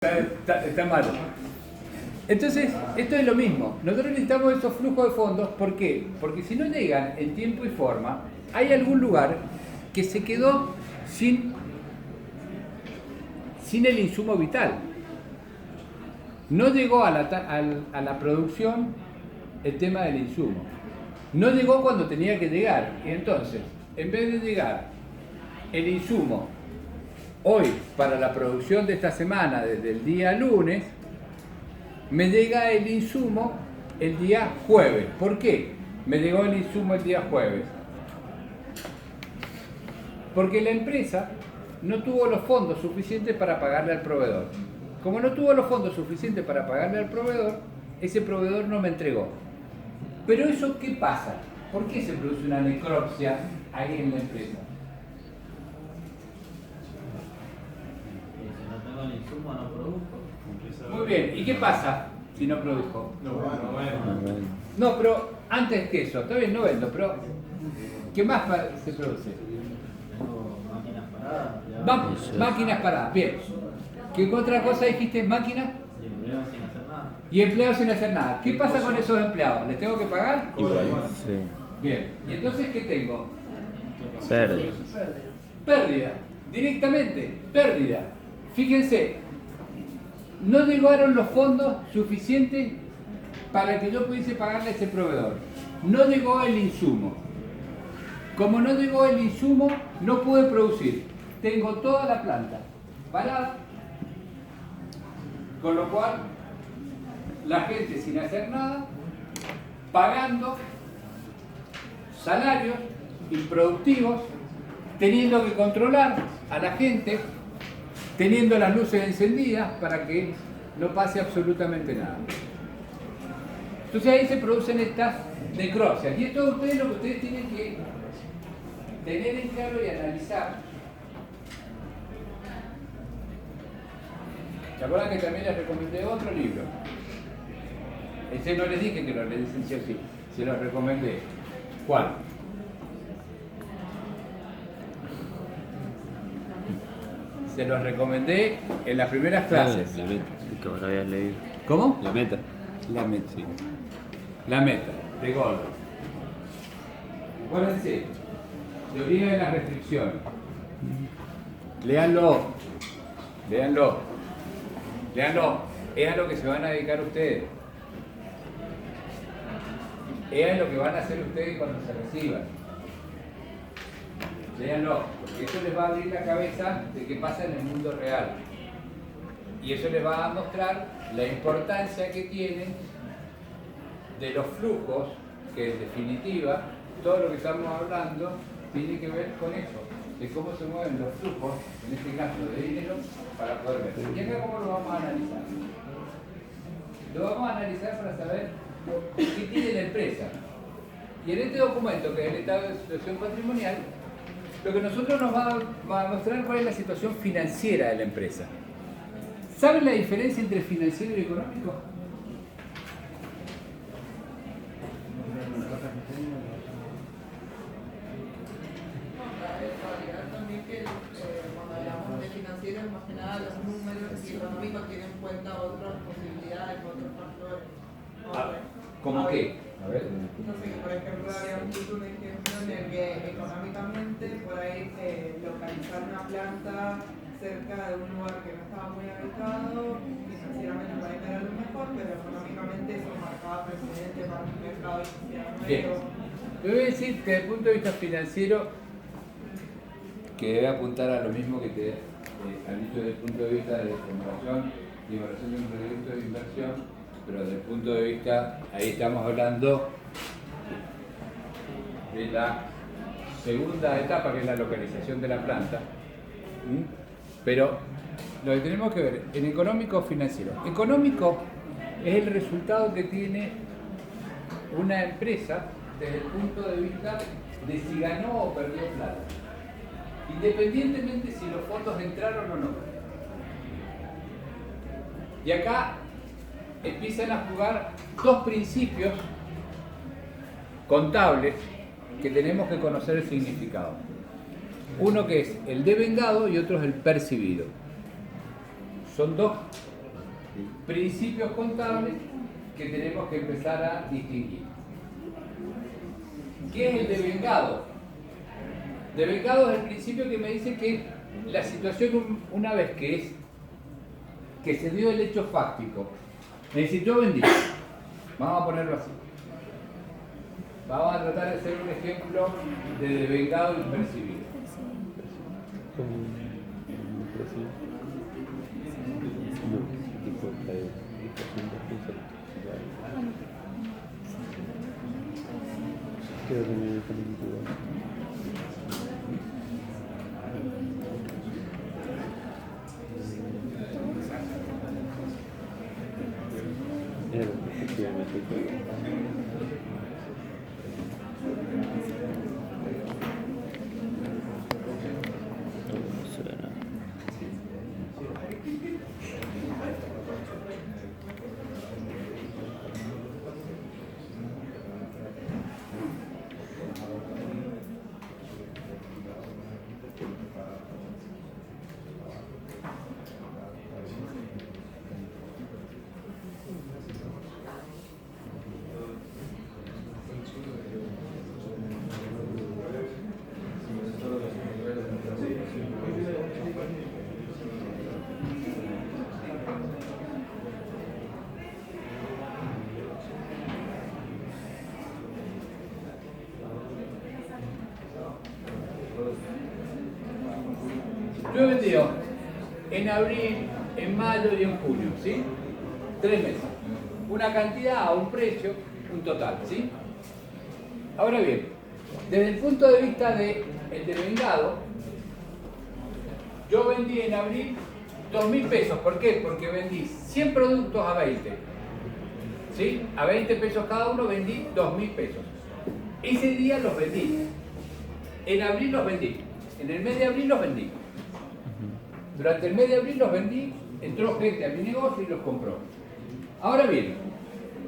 Está mal. Entonces, esto es lo mismo. Nosotros necesitamos esos flujos de fondos. ¿Por qué? Porque si no llegan en tiempo y forma, hay algún lugar que se quedó sin el insumo vital. No llegó a la producción el tema del insumo. No llegó cuando tenía que llegar. Y entonces, en vez de llegar el insumo hoy para la producción de esta semana, desde el día lunes, me llega el insumo el día jueves. ¿Por qué me llegó el insumo el día jueves? Porque la empresa no tuvo los fondos suficientes para pagarle al proveedor. Como no tuvo los fondos suficientes para pagarle al proveedor, ese proveedor no me entregó. Pero eso, ¿qué pasa? ¿Por qué se produce una necropsia ahí en la empresa? Muy bien, ¿y qué pasa si no produjo? No, pero antes que eso, todavía no vendo, pero ¿qué más se produce? Máquinas paradas, bien. ¿Qué otra cosa dijiste? ¿Máquinas? Y empleados sin hacer nada. ¿Qué pasa con esos empleados? ¿Les tengo que pagar? Igual, sí. Bien, ¿y entonces qué tengo? Pérdida. Pérdida, directamente, pérdida. Fíjense, no llegaron los fondos suficientes para que yo pudiese pagarle a ese proveedor. No llegó el insumo. Como no llegó el insumo, no pude producir. Tengo toda la planta parada, con lo cual la gente sin hacer nada, pagando salarios improductivos, teniendo que controlar a la gente, teniendo las luces encendidas para que no pase absolutamente nada. Entonces ahí se producen estas necropsias. Y esto es lo que ustedes tienen que tener en claro y analizar. ¿Se acuerdan que también les recomendé otro libro? Ese no les dije que lo leyesen sí o sí, se los recomendé. ¿Cuál? Se los recomendé en las primeras clases. La meta, que vos lo habías leído. ¿Cómo? La meta. La meta. Sí. La meta, de Goldberg. Acuérdense, teoría de las restricciones. Léanlo. Léanlo. Léanlo. Es a lo que se van a dedicar ustedes. Es a lo que van a hacer ustedes cuando se reciban. Léanlo, porque eso les va a abrir la cabeza de qué pasa en el mundo real. Y eso les va a mostrar la importancia que tienen de los flujos, que en definitiva, todo lo que estamos hablando tiene que ver con eso, de cómo se mueven los flujos, en este caso de dinero, para poder ver. ¿Y acá cómo lo vamos a analizar? Lo vamos a analizar para saber qué tiene la empresa. Y en este documento, que es el estado de situación patrimonial, lo que nosotros nos va a mostrar cuál es la situación financiera de la empresa. ¿Saben la diferencia entre financiero y económico? Cuando hablamos de financiero, más que nada los números, y económico tienen en cuenta otras posibilidades, otros factores. ¿Cómo qué? A ver. No sé, por ejemplo, habíamos visto un ejemplo en el que económicamente por ahí localizar una planta cerca de un lugar que no estaba muy habitado, financieramente por ahí no era lo mejor, pero económicamente eso marcaba precedente para un mercado social nuevo. Bien. Yo voy a decir que desde el punto de vista financiero, que debe apuntar a lo mismo que te han dicho desde el punto de vista de evaluación y evaluación de un proyecto de inversión, pero desde el punto de vista, ahí estamos hablando de la segunda etapa, que es la localización de la planta. Pero lo que tenemos que ver, en económico o financiero. Económico es el resultado que tiene una empresa desde el punto de vista de si ganó o perdió plata, independientemente si los fondos entraron o no. Y acá empiezan a jugar dos principios contables que tenemos que conocer el significado. Uno que es el devengado y otro es el percibido. Son dos principios contables que tenemos que empezar a distinguir. ¿Qué es el devengado? Devengado es el principio que me dice que la situación, una vez que se dio el hecho fáctico, me dice, yo vendí, vamos a ponerlo así. Vamos a tratar de hacer un ejemplo de devengado impercibido. Yo he vendido en abril, en mayo y en junio, ¿sí? 3 meses. Una cantidad a un precio, un total, ¿sí? Ahora bien, desde el punto de vista del devengado, yo vendí en abril 2.000 pesos. ¿Por qué? Porque vendí 100 productos a 20. ¿Sí? A 20 pesos cada uno vendí 2.000 pesos. Ese día los vendí. En abril los vendí. En el mes de abril los vendí. Durante el mes de abril los vendí, entró gente a mi negocio y los compró. Ahora bien,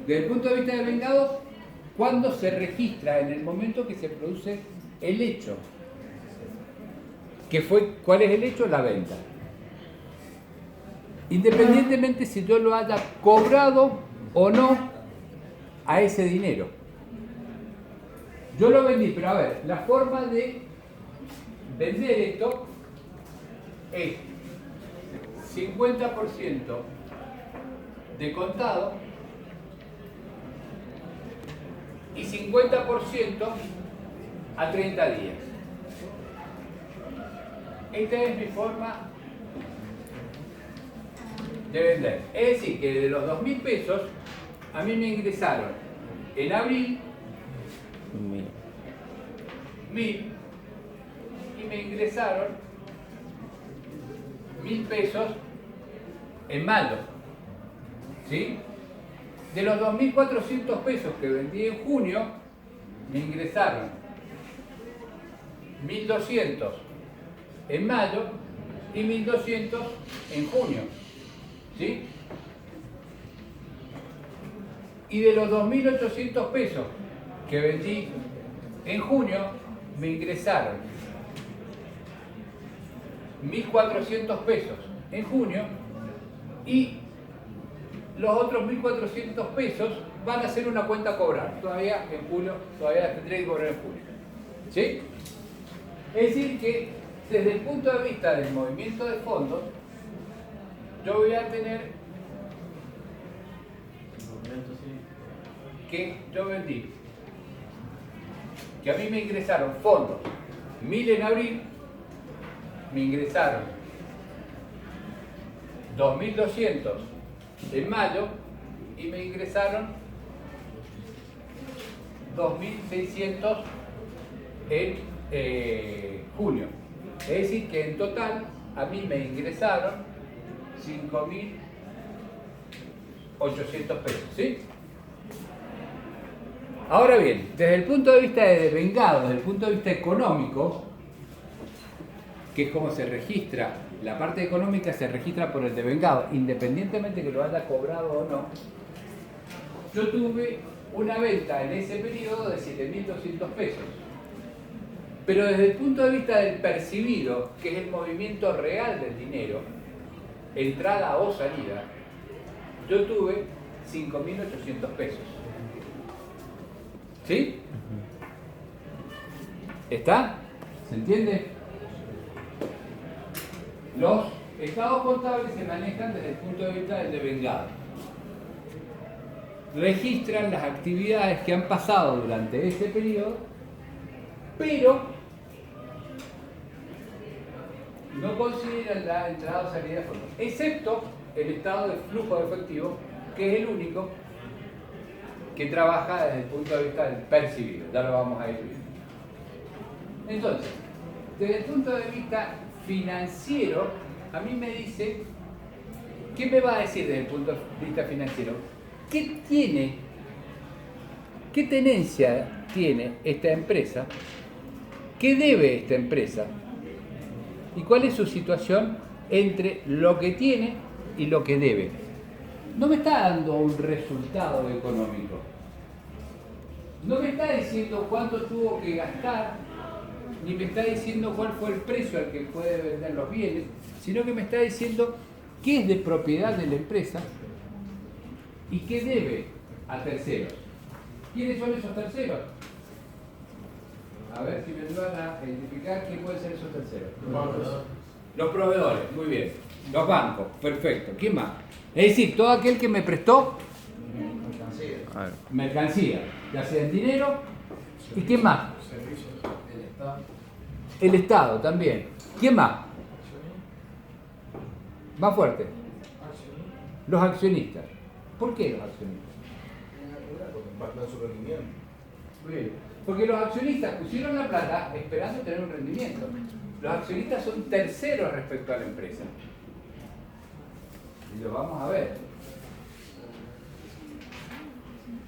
desde el punto de vista del devengado, ¿cuándo se registra? En el momento que se produce el hecho. ¿Cuál es el hecho? La venta. Independientemente si yo lo haya cobrado o no a ese dinero. Yo lo vendí, pero a ver, la forma de vender esto es 50% de contado y 50% a 30 días. Esta es mi forma de vender. Es decir, que de los 2.000 pesos a mí me ingresaron en abril 1.000 y me ingresaron 1.000 pesos en mayo. ¿Sí? De los 2.400 pesos que vendí en junio, me ingresaron 1.200 en mayo y 1.200 en junio. ¿Sí? Y de los 2.800 pesos que vendí en junio, me ingresaron 1.400 pesos en junio y los otros 1.400 pesos van a ser una cuenta a cobrar. Todavía en julio, todavía tendré que cobrar en julio. ¿Sí? Es decir que desde el punto de vista del movimiento de fondos, yo voy a tener que yo vendí, que a mí me ingresaron fondos 1.000 en abril, me ingresaron 2.200 en mayo y me ingresaron 2.600 en junio. Es decir que en total a mí me ingresaron 5.800 pesos, ¿sí? Ahora bien, desde el punto de vista de devengado, desde el punto de vista económico, que es como se registra, la parte económica se registra por el devengado, independientemente que lo haya cobrado o no, yo tuve una venta en ese periodo de 7.200 pesos. Pero desde el punto de vista del percibido, que es el movimiento real del dinero, entrada o salida, yo tuve 5.800 pesos. ¿Sí? ¿Está? ¿Se entiende? Los estados contables se manejan desde el punto de vista del devengado. Registran las actividades que han pasado durante ese periodo, pero no consideran la entrada o salida de fondos, excepto el estado de flujo de efectivo, que es el único que trabaja desde el punto de vista del percibido. Ya lo vamos a ir viendo. Entonces, desde el punto de vista financiero, a mí me dice, ¿qué me va a decir desde el punto de vista financiero? ¿Qué tenencia tiene esta empresa? ¿Qué debe esta empresa? ¿Y cuál es su situación entre lo que tiene y lo que debe? No me está dando un resultado económico. No me está diciendo cuánto tuvo que gastar, ni me está diciendo cuál fue el precio al que puede vender los bienes, sino que me está diciendo qué es de propiedad de la empresa y qué debe a terceros. ¿Quiénes son esos terceros? A ver si me ayudan a identificar quién puede ser esos terceros. Los proveedores, muy bien. Los bancos, perfecto. ¿Quién más? Es decir, todo aquel que me prestó mercancía, ya sea en dinero. ¿Y quién más? El Estado también. ¿Quién más? Más fuerte. Los accionistas. ¿Por qué los accionistas? Impactan su rendimiento. Muy bien. Porque los accionistas pusieron la plata esperando tener un rendimiento. Los accionistas son terceros respecto a la empresa. Y lo vamos a ver.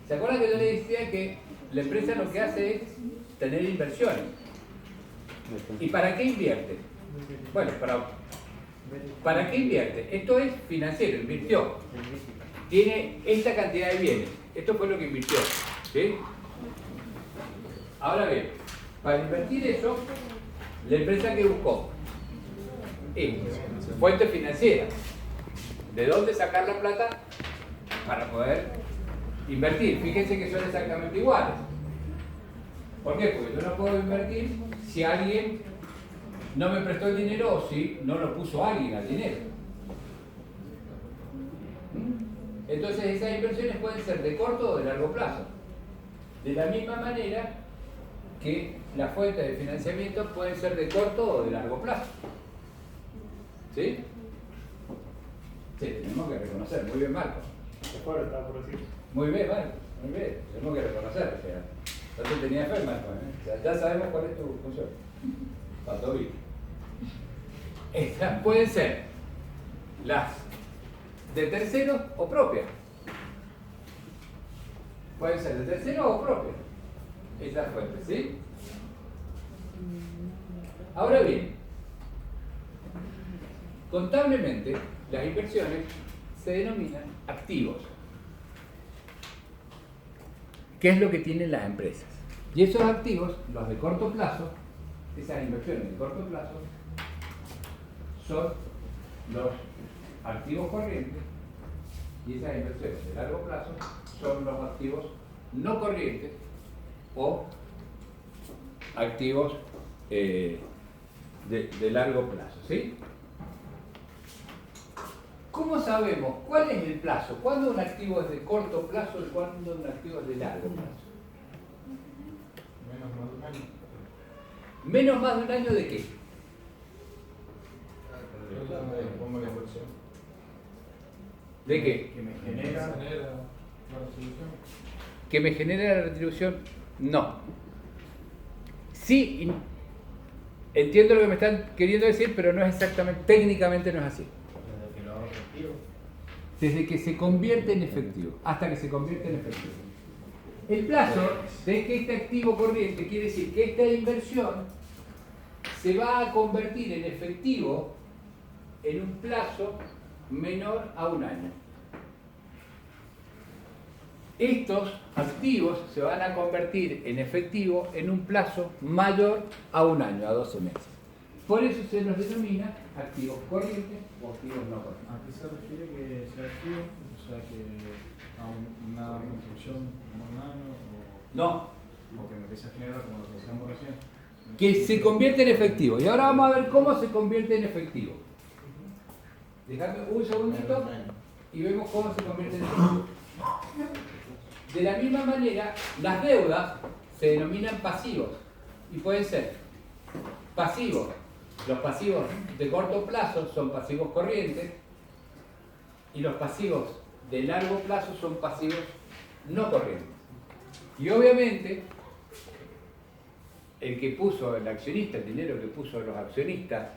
¿Se acuerdan que yo le decía que la empresa lo que hace es tener inversiones? ¿Y para qué invierte? Bueno, ¿para qué invierte? Esto es financiero, invirtió. Tiene esta cantidad de bienes. Esto fue lo que invirtió. ¿Sí? Ahora bien, para invertir eso, la empresa que buscó es fuente financiera. ¿De dónde sacar la plata para poder invertir? Fíjense que son exactamente iguales. ¿Por qué? Porque yo no puedo invertir si alguien no me prestó el dinero o si no lo puso alguien al dinero. Entonces esas inversiones pueden ser de corto o de largo plazo. De la misma manera que las fuentes de financiamiento pueden ser de corto o de largo plazo. ¿Sí? Sí, tenemos que reconocer. Muy bien, Marco. Muy bien, Marco. Muy bien. Tenemos que reconocer. O sea, no te tenía fe, Marco. O sea, ya sabemos cuál es tu función. Para todo bien. Estas pueden ser las de terceros o propias. Pueden ser de terceros o propias. Estas fuentes, ¿sí? Ahora bien, contablemente, las inversiones se denominan activos. ¿Qué es lo que tienen las empresas? Y esos activos, los de corto plazo, esas inversiones de corto plazo, son los activos corrientes, y esas inversiones de largo plazo son los activos no corrientes o activos de largo plazo, ¿sí? ¿Cómo sabemos cuál es el plazo? ¿Cuándo un activo es de corto plazo y cuándo un activo es de largo plazo? Menos más de un año. ¿Menos más de un año de qué? Pongo la inversión. ¿De qué? Que me genera la resolución. ¿Que me genera la retribución? No. Sí, entiendo lo que me están queriendo decir, pero no es exactamente, técnicamente no es así. Desde que lo hago efectivo. Desde que se convierte en efectivo, hasta que se convierte en efectivo. El plazo de que este activo corriente quiere decir que esta inversión se va a convertir en efectivo en un plazo menor a un año. Estos activos se van a convertir en efectivo en un plazo mayor a un año, a 12 meses. Por eso se los denomina activos corrientes o activos no corrientes. ¿A qué se refiere que sea activo? O sea que a una construcción en un año No, o que empiece a generar como lo que decíamos recién. que se convierte en efectivo. Y ahora vamos a ver cómo se convierte en efectivo. Dejadme un segundito y vemos cómo se convierte en efectivo. De la misma manera, las deudas se denominan pasivos y pueden ser pasivos. Los pasivos de corto plazo son pasivos corrientes y los pasivos de largo plazo son pasivos no corrientes. Y obviamente, el que puso el accionista, el dinero que puso los accionistas,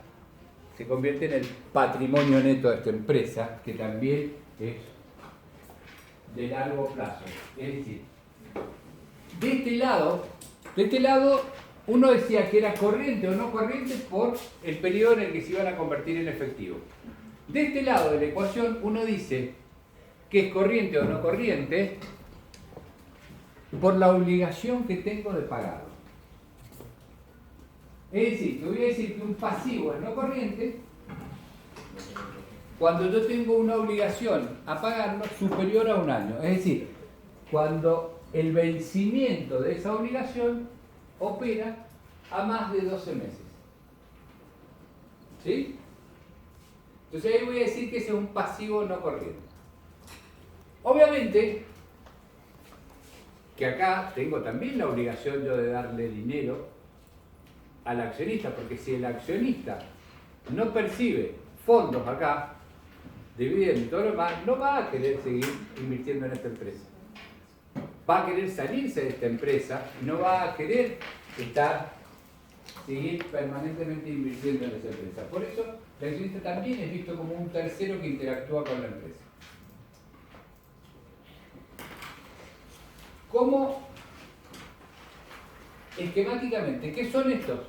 se convierte en el patrimonio neto de esta empresa, que también es de largo plazo. Es decir, de este lado uno decía que era corriente o no corriente por el periodo en el que se iban a convertir en efectivo. De este lado de la ecuación uno dice que es corriente o no corriente por la obligación que tengo de pagarlo. Es decir, te voy a decir que un pasivo es no corriente cuando yo tengo una obligación a pagarlo superior a un año. Es decir, cuando el vencimiento de esa obligación opera a más de 12 meses. ¿Sí? Entonces ahí voy a decir que ese es un pasivo no corriente. Obviamente que acá tengo también la obligación yo de darle dinero al accionista, porque si el accionista no percibe fondos acá, dividendos y todo lo demás, no va a querer seguir invirtiendo en esta empresa. Va a querer salirse de esta empresa y no va a querer seguir permanentemente invirtiendo en esa empresa. Por eso, el accionista también es visto como un tercero que interactúa con la empresa. ¿Cómo? Esquemáticamente, ¿qué son estos?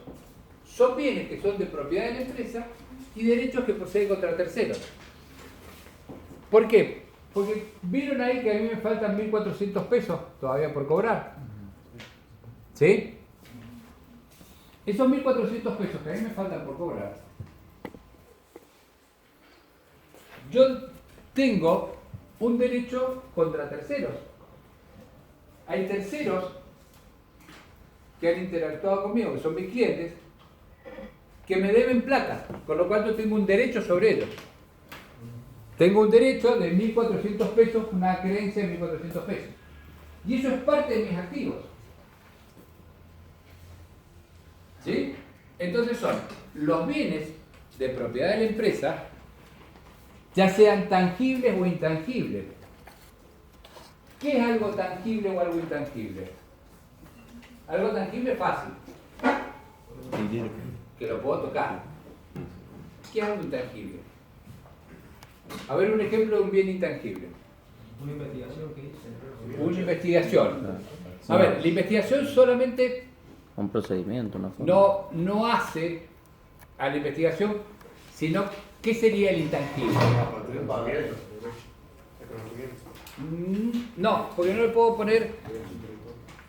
Son bienes que son de propiedad de la empresa y derechos que posee contra terceros. ¿Por qué? Porque vieron ahí que a mí me faltan 1.400 pesos todavía por cobrar. ¿Sí? Esos 1.400 pesos que a mí me faltan por cobrar, yo tengo un derecho contra terceros. Hay terceros que han interactuado conmigo, que son mis clientes, que me deben plata, con lo cual yo tengo un derecho sobre ellos. Tengo un derecho de 1.400 pesos, una creencia de 1.400 pesos. Y eso es parte de mis activos. ¿Sí? Entonces son los bienes de propiedad de la empresa, ya sean tangibles o intangibles. ¿Qué es algo tangible o algo intangible? Algo tangible es fácil, que lo puedo tocar. ¿Qué es algo intangible? A ver un ejemplo de un bien intangible. Una investigación que hice. Una investigación. A ver, la investigación solamente Un procedimiento, una forma. no hace a la investigación, sino ¿qué sería el intangible? No, porque no le puedo poner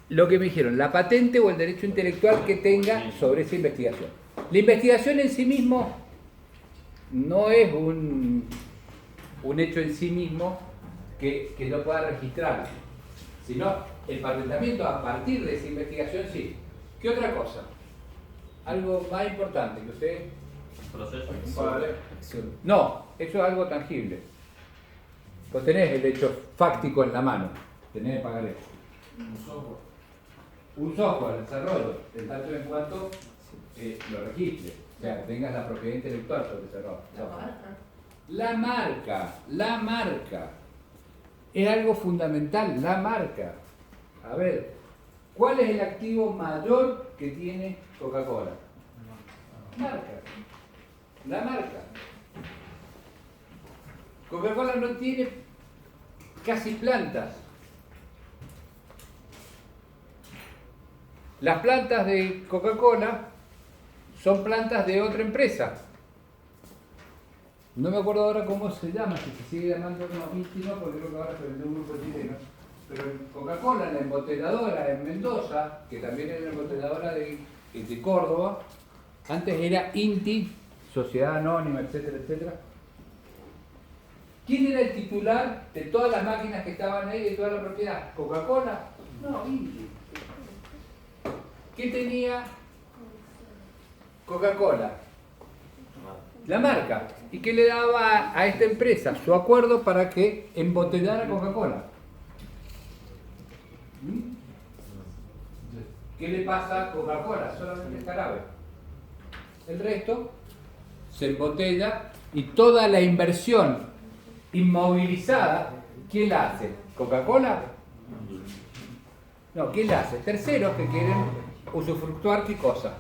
lo que me dijeron, la patente o el derecho intelectual que tenga sobre esa investigación. La investigación en sí mismo no es un hecho en sí mismo que no pueda registrar, sino el patentamiento a partir de esa investigación sí. ¿Qué otra cosa? Algo más importante que usted... Proceso. No, eso es algo tangible. Vos tenés el hecho fáctico en la mano, tenés que pagar eso. Un software, el desarrollo, en tanto en cuanto lo registres, o sea, tengas la propiedad intelectual sobre el desarrollo. La marca. Es algo fundamental, la marca. A ver, ¿cuál es el activo mayor que tiene Coca-Cola? Marca. La marca. Coca-Cola no tiene casi plantas. Las plantas de Coca-Cola son plantas de otra empresa. No me acuerdo ahora cómo se llama, si se sigue llamando íntimo, porque creo que ahora se vendió un grupo chileno. Pero en Coca-Cola, la embotelladora en Mendoza, que también era una embotelladora de Córdoba, antes era INTI, Sociedad Anónima, etcétera, etcétera. ¿Quién era el titular de todas las máquinas que estaban ahí, de toda la propiedad? ¿Coca-Cola? No, Indy. ¿Qué tenía Coca-Cola? La marca. ¿Y qué le daba a esta empresa? Su acuerdo para que embotellara Coca-Cola. ¿Qué le pasa a Coca-Cola? Solamente el jarabe. El resto se embotella y toda la inversión inmovilizada, ¿quién la hace? ¿Coca-Cola? No, ¿quién la hace? Terceros que quieren usufructuar ¿qué cosa?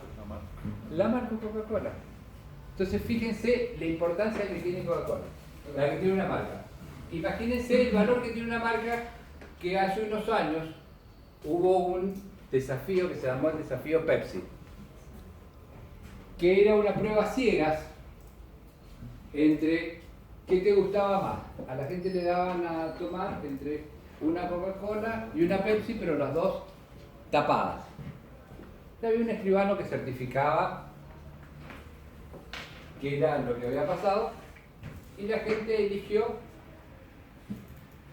La marca Coca-Cola. Entonces fíjense la importancia que tiene Coca-Cola, la que tiene una marca. Imagínense el valor que tiene una marca que hace unos años hubo un desafío que se llamó el desafío Pepsi, que era una prueba ciegas entre qué te gustaba más. A la gente le daban a tomar entre una Coca-Cola y una Pepsi, pero las dos tapadas. Y había un escribano que certificaba que era lo que había pasado y la gente eligió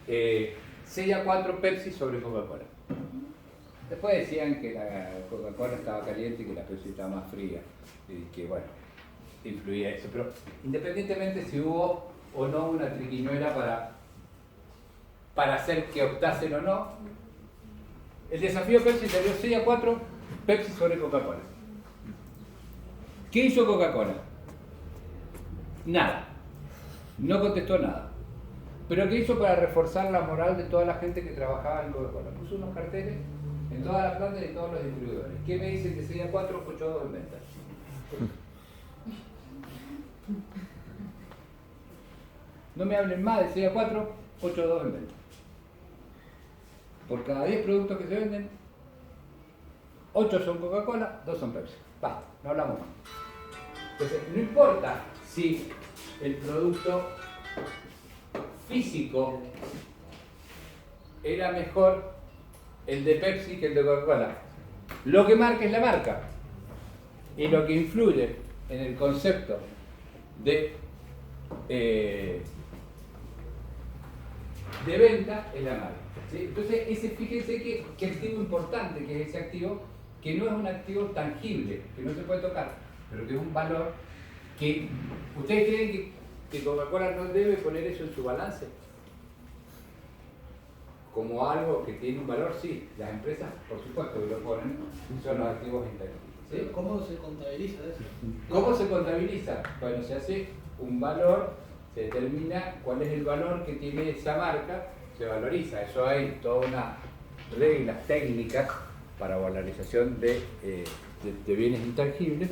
6-4 Pepsi sobre Coca-Cola. Después decían que la Coca-Cola estaba caliente y que la Pepsi estaba más fría y que bueno, influía eso, pero independientemente si hubo o no una triquiñuela para hacer que optasen o no, el desafío Pepsi salió 6-4 Pepsi sobre Coca-Cola. ¿Qué hizo Coca-Cola? Nada, no contestó nada. ¿Pero qué hizo para reforzar la moral de toda la gente que trabajaba en Coca-Cola? Puso unos carteles en todas las plantas y en todos los distribuidores. ¿Qué me dicen que 6-4, 8-2 en venta? No me hablen más de 6-4, 8-2 en venta. Por cada 10 productos que se venden, 8 son Coca-Cola, 2 son Pepsi. Basta, no hablamos más. Entonces, no importa si el producto físico era mejor el de Pepsi que el de Coca-Cola. Lo que marca es la marca. Y lo que influye en el concepto de venta es la marca. ¿Sí? Entonces, fíjense qué activo importante que es ese activo, que no es un activo tangible, que no se puede tocar, pero que es un valor que ustedes creen que Coca-Cola no debe poner eso en su balance como algo que tiene un valor. Sí, las empresas por supuesto que lo ponen, son los activos intangibles. ¿Sí? ¿Cómo se contabiliza eso? ¿Cómo se contabiliza? Bueno, se hace un valor, se determina cuál es el valor que tiene esa marca, se valoriza. Eso hay toda una reglas técnicas para valorización de bienes intangibles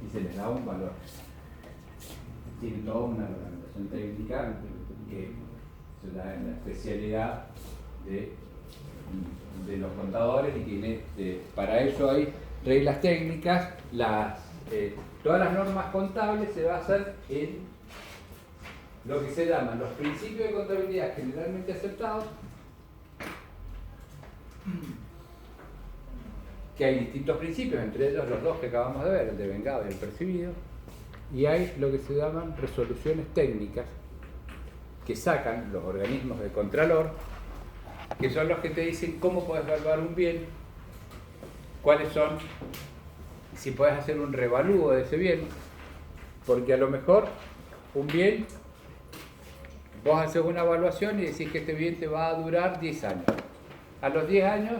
y se les da un valor. Tiene toda una reglamentación técnica que se da en la especialidad de los contadores y tiene, para eso hay reglas técnicas. Todas las normas contables se basan en lo que se llaman los principios de contabilidad generalmente aceptados, que hay distintos principios, entre ellos los dos que acabamos de ver, el de vengado y el percibido, y hay lo que se llaman resoluciones técnicas que sacan los organismos de contralor, que son los que te dicen cómo puedes evaluar un bien, cuáles son, si puedes hacer un revalúo de ese bien, porque a lo mejor un bien, vos haces una evaluación y decís que este bien te va a durar 10 años. A los 10 años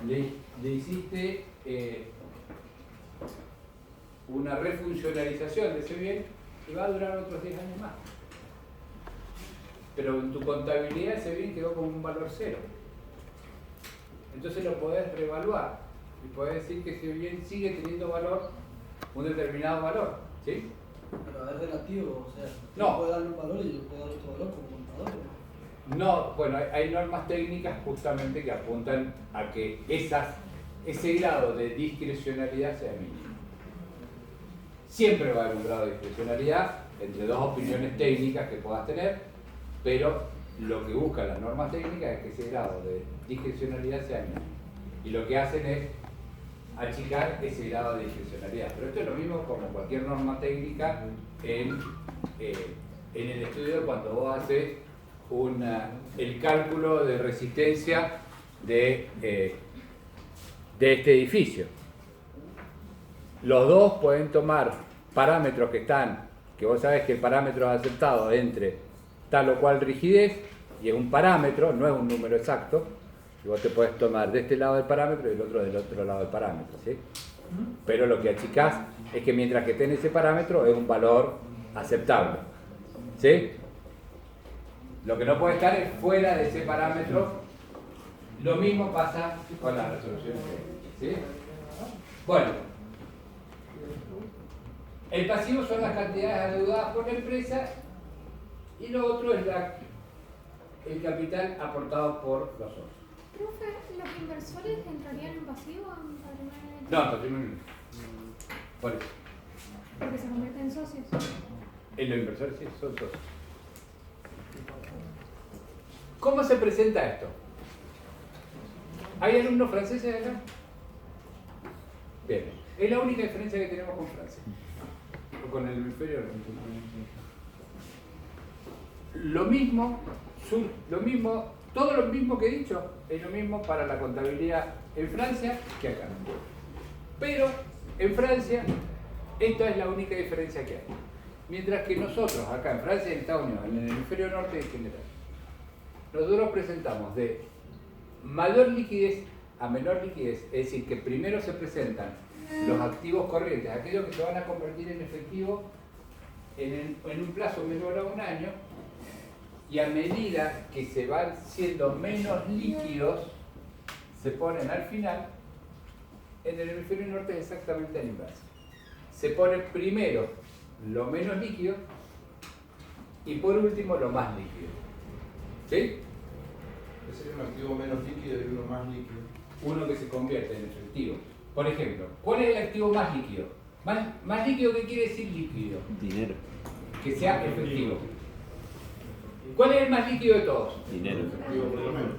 le hiciste una refuncionalización de ese bien y va a durar otros 10 años más. Pero en tu contabilidad ese bien quedó con un valor 0. Entonces lo podés reevaluar y podés decir que ese bien sigue teniendo valor, un determinado valor. ¿Sí? Pero es relativo, o sea, No. yo puedo darle un valor y yo puedo dar otro valor como contador. No, bueno, hay normas técnicas justamente que apuntan a que ese grado de discrecionalidad sea mínimo. Siempre va a haber un grado de discrecionalidad entre dos opiniones técnicas que puedas tener, pero lo que buscan las normas técnicas es que ese grado de discrecionalidad sea mínimo. Y lo que hacen es achicar ese grado de discrecionalidad. Pero esto es lo mismo como cualquier norma técnica en en el estudio cuando vos haces el cálculo de resistencia de este edificio. Los dos pueden tomar parámetros que vos sabés que el parámetro es aceptado entre tal o cual rigidez, y es un parámetro, no es un número exacto, y vos te podés tomar de este lado del parámetro y el otro del otro lado del parámetro, ¿sí? Pero lo que achicás es que mientras que esté en ese parámetro es un valor aceptable, ¿sí? Lo que no puede estar es fuera de ese parámetro. Lo mismo pasa con la resolución, ¿sí? Bueno, el pasivo son las cantidades adeudadas por la empresa y lo otro es el capital aportado por los socios. Profe, ¿los inversores entrarían en pasivo o en patrimonio? No, patrimonio no. Por eso. Porque se convierten en socios. En los inversores sí, son socios. ¿Cómo se presenta esto? ¿Hay alumnos franceses acá? Bien, es la única diferencia que tenemos con Francia. O con el hemisferio norte. Lo mismo, todo lo mismo que he dicho, es lo mismo para la contabilidad en Francia que acá. Pero en Francia, esta es la única diferencia que hay. Mientras que nosotros, acá en Francia y en Estados Unidos, en el hemisferio norte en general, nosotros presentamos de mayor liquidez a menor liquidez, es decir, que primero se presentan los activos corrientes, aquellos que se van a convertir en efectivo en un plazo menor a un año, y a medida que se van siendo menos líquidos, se ponen al final. En el hemisferio norte es exactamente al inverso. Se pone primero lo menos líquido y por último lo más líquido. ¿Sí? Sería un activo menos líquido y uno más líquido. Uno que se convierte en efectivo. Por ejemplo, ¿cuál es el activo más líquido? ¿Más líquido qué quiere decir líquido? Dinero. Que sea efectivo. ¿Cuál es el más líquido de todos? Dinero.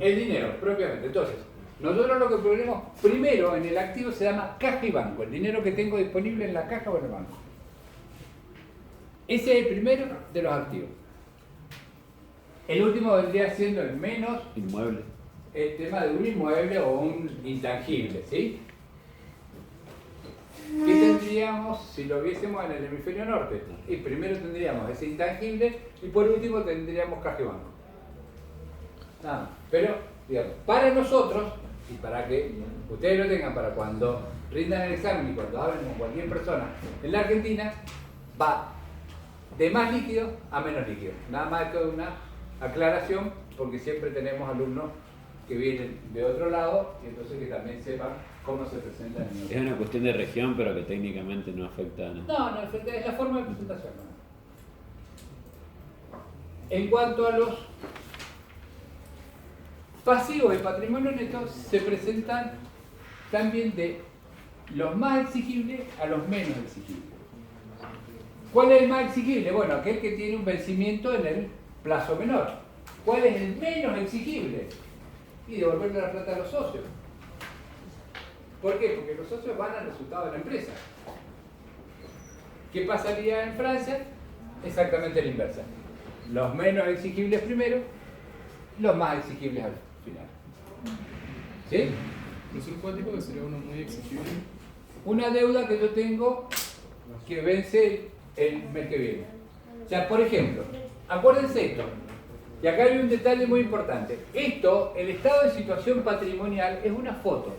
El dinero, propiamente. Entonces, nosotros lo que ponemos primero en el activo se llama caja y banco, el dinero que tengo disponible en la caja o en el banco. Ese es el primero de los activos. El último vendría siendo el menos, Inmueble. el tema de un inmueble o un intangible, ¿sí? ¿Qué tendríamos si lo viésemos en el hemisferio norte? Y primero tendríamos ese intangible y por último tendríamos caja y banco. Nada más. Pero, digamos, para nosotros, y para que ustedes lo tengan para cuando rindan el examen y cuando hablen con cualquier persona en la Argentina, va de más líquido a menos líquido. Nada más esto es una aclaración, porque siempre tenemos alumnos que vienen de otro lado y entonces que también sepan cómo se presentan en Es una cuestión de región, pero que técnicamente no afecta a nada. No, es la forma de presentación. En cuanto a los pasivos de patrimonio neto, se presentan también de los más exigibles a los menos exigibles. ¿Cuál es el más exigible? Bueno, aquel que tiene un vencimiento en el plazo menor. ¿Cuál es el menos exigible? Y devolverle la plata a los socios. ¿Por qué? Porque los socios van al resultado de la empresa. ¿Qué pasaría en Francia? Exactamente la inversa. Los menos exigibles primero, los más exigibles al final. ¿Sí? ¿cuál tipo que sería uno muy exigible? Una deuda que yo tengo que vence el mes que viene. O sea, por ejemplo, acuérdense esto. Y acá hay un detalle muy importante. Esto, el estado de situación patrimonial, es una foto.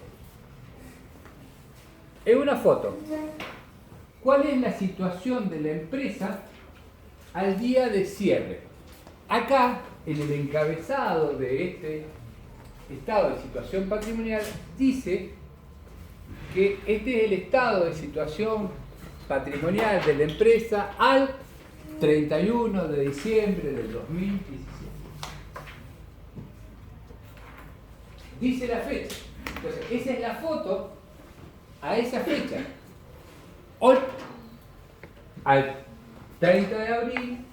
Es una foto. ¿Cuál es la situación de la empresa al día de cierre? Acá, en el encabezado de este estado de situación patrimonial, dice que este es el estado de situación patrimonial de la empresa al 31 de diciembre del 2017. Dice la fecha. Entonces, esa es la foto a esa fecha. Hoy, al 30 de abril,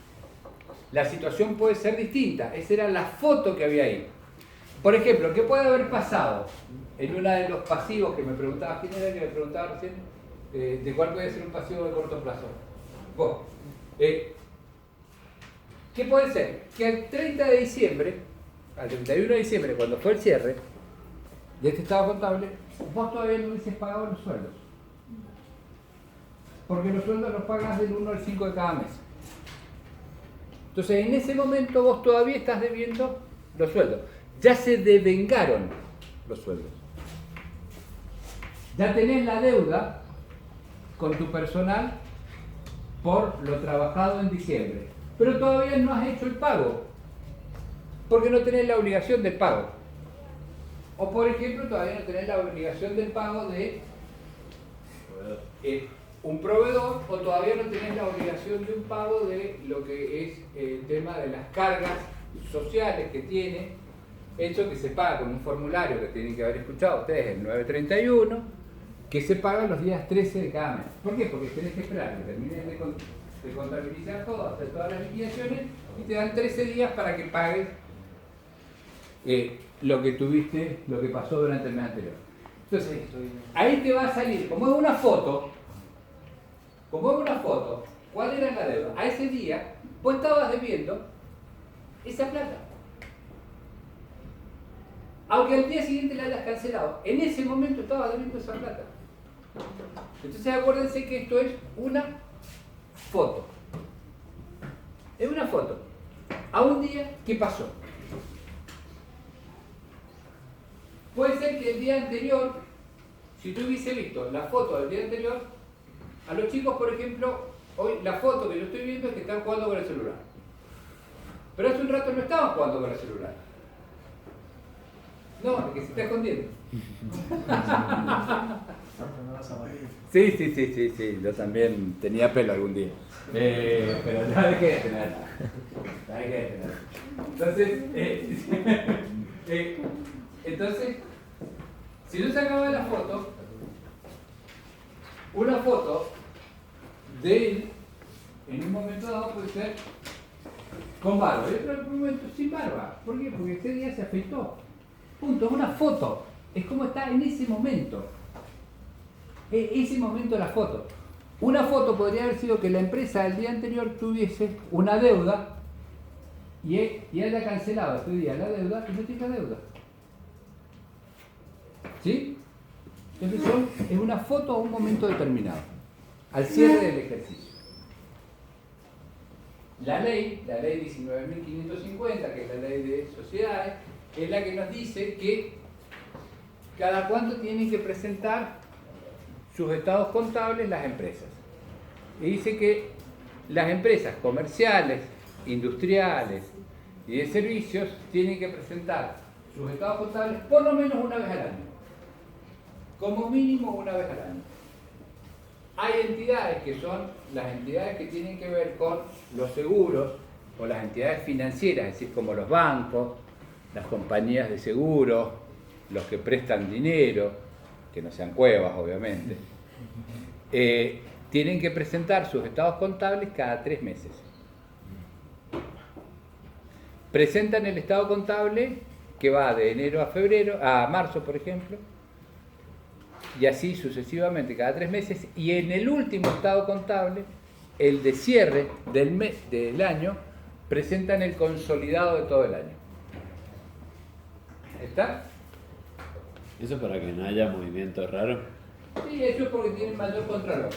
la situación puede ser distinta. Esa era la foto que había ahí. Por ejemplo, ¿qué puede haber pasado en uno de los pasivos que me preguntaba? ¿Quién era que me preguntaba recién? ¿De cuál puede ser un pasivo de corto plazo? Vos. ¿Qué puede ser? Que al 30 de diciembre, al 31 de diciembre, cuando fue el cierre de este estado contable, vos todavía no hubieses pagado los sueldos. Porque los sueldos los pagas del 1 al 5 de cada mes. Entonces, en ese momento vos todavía estás debiendo los sueldos. Ya se devengaron los sueldos. Ya tenés la deuda con tu personal por lo trabajado en diciembre. Pero todavía no has hecho el pago. Porque no tenés la obligación del pago. O por ejemplo, todavía no tenés la obligación del pago de un proveedor, o todavía no tenés la obligación de un pago de lo que es el tema de las cargas sociales que tiene, hecho que se paga con un formulario que tienen que haber escuchado ustedes, el 931, que se paga los días 13 de cada mes. ¿Por qué? Porque tenés que esperar que termines de contabilizar todo, hacer todas las liquidaciones, y te dan 13 días para que pagues lo que tuviste, lo que pasó durante el mes anterior. Entonces, ahí te va a salir, como es una foto, ¿cuál era la deuda? A ese día, vos estabas debiendo esa plata. Aunque al día siguiente la hayas cancelado, en ese momento estabas debiendo esa plata. Entonces acuérdense que esto es una foto. Es una foto. A un día, ¿qué pasó? Puede ser que el día anterior, si tú hubiese visto la foto del día anterior, a los chicos, por ejemplo, hoy la foto que yo estoy viendo es que están jugando con el celular. Pero hace un rato no estaban jugando con el celular. No, es que se está escondiendo. Sí, yo también tenía pelo algún día. Pero ya dejé de tener. Entonces, si yo sacaba la foto, una foto de él, en un momento dado puede ser con barba, y otro en un momento sin barba. ¿Por qué? Porque ese día se afeitó. Punto, es una foto. Es como está en ese momento. Ese momento la foto. Una foto podría haber sido que la empresa el día anterior tuviese una deuda y haya cancelado este día la deuda y no tenga deuda. ¿Sí? Entonces es una foto a un momento determinado, al cierre del ejercicio. La ley 19.550, que es la ley de sociedades, es la que nos dice que cada cuánto tienen que presentar sus estados contables las empresas. Y dice que las empresas comerciales, industriales y de servicios tienen que presentar sus estados contables por lo menos una vez al año. Como mínimo una vez al año. Hay entidades que son las entidades que tienen que ver con los seguros o las entidades financieras, es decir, como los bancos, las compañías de seguros, los que prestan dinero, que no sean cuevas obviamente, tienen que presentar sus estados contables cada 3 meses. Presentan el estado contable que va de enero a febrero, a marzo por ejemplo, y así sucesivamente cada 3 meses, y en el último estado contable, el de cierre del año, presentan el consolidado de todo el año. ¿Está? ¿Eso para que no haya movimiento raro? Sí, eso es porque tienen mayor control.